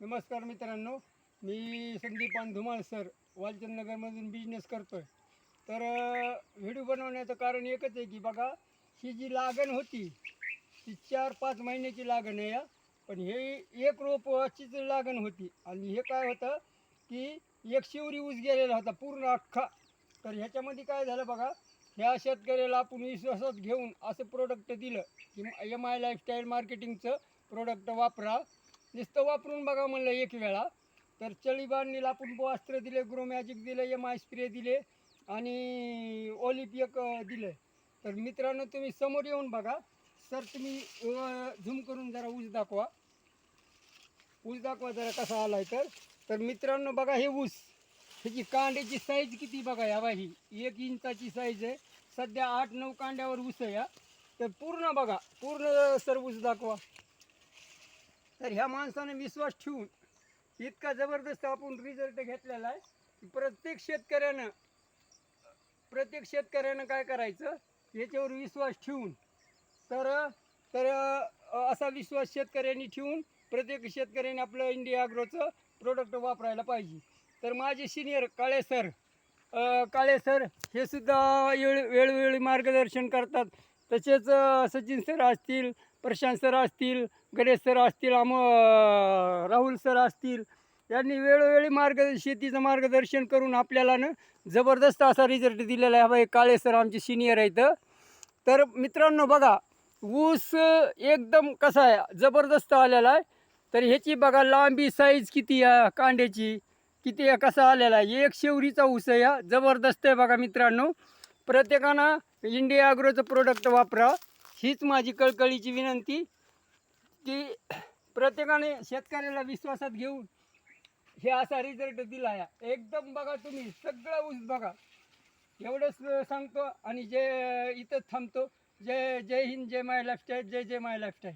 नमस्कार मित्रांनो, मी Sandipan Dhumal sir वालचंदनगरमधून business करतो आहे. तर व्हिडिओ बनवण्याचं कारण एकच आहे की बघा, ही जी लागण होती ती 4-5 महिन्याची लागण आहे या. पण हे एक रोपाचीच लागण होती आणि हे काय होतं की एक शिवरी ऊस गेलेला होता पूर्ण अख्खा. तर ह्याच्यामध्ये काय झालं बघा, ह्या शेतकऱ्याला आपण विश्वासात घेऊन असं प्रोडक्ट दिलं की MI लाईफस्टाईल मार्केटिंगचं प्रोडक्ट वापरा. नुसतं वापरून बघा म्हणलं एक वेळा. तर चळीबांनीला आपण अस्त्र दिले, ग्रो मॅजिक दिले, MI स्प्रे दिले आणि ओलिप एक दिलं. तर मित्रांनो तुम्ही समोर येऊन बघा. सर तुम्ही झूम करून जरा ऊस दाखवा. ऊस दाखवा जरा कसा आलाय. तर मित्रांनो बघा हे ऊस, ह्याची कांड्याची साईज किती बघा. या बाई 1 इंचाची साईज आहे. सध्या 8-9 कांड्यावर ऊस आहे या. तर पूर्ण बघा, पूर्ण सर ऊस दाखवा. तर ह्या माणसाने विश्वास ठेवून इतका जबरदस्त आपण रिझल्ट घेतलेला आहे की प्रत्येक शेतकऱ्यानं काय करायचं, याच्यावर विश्वास ठेवून तर तर असा विश्वास शेतकऱ्यांनी ठेवून प्रत्येक शेतकऱ्याने आपलं इंडिया ॲग्रोचं प्रोडक्ट वापरायला पाहिजे. तर माझे सिनियर काळे सर हे सुद्धा वेळोवेळी मार्गदर्शन करतात. तसेच सचिन सर असतील, प्रशांत सर असतील, गणेश सर असतील, राहुल सर असतील, यांनी वेळोवेळी शेतीचं मार्गदर्शन करून आपल्याला जबरदस्त असा रिझल्ट दिलेला आहे. बाई काळे सर आमचे सिनियर आहेत. तर मित्रांनो बघा, ऊस एकदम कसा आहे, जबरदस्त आलेला आहे. तर ह्याची बघा लांबी, साईज किती आहे, कांड्याची किती आहे, कसा आलेला आहे. एक शेवरीचा ऊस आहे या, जबरदस्त आहे बघा मित्रांनो. प्रत्येकानं इंडिया ॲग्रोचं प्रोडक्ट वापरा, हीच माझी कळकळीची विनंती की प्रत्येकाने शेतकऱ्याला विश्वासात घेऊन हे असा रिझल्ट दिला आहे. एकदम बघा तुम्ही सगळं ऊस बघा. एवढंच सांगतो आणि इथं थांबतो. जय हिंद, जय माय लाईफस्टाईल, जय माय लाईफस्टाईल.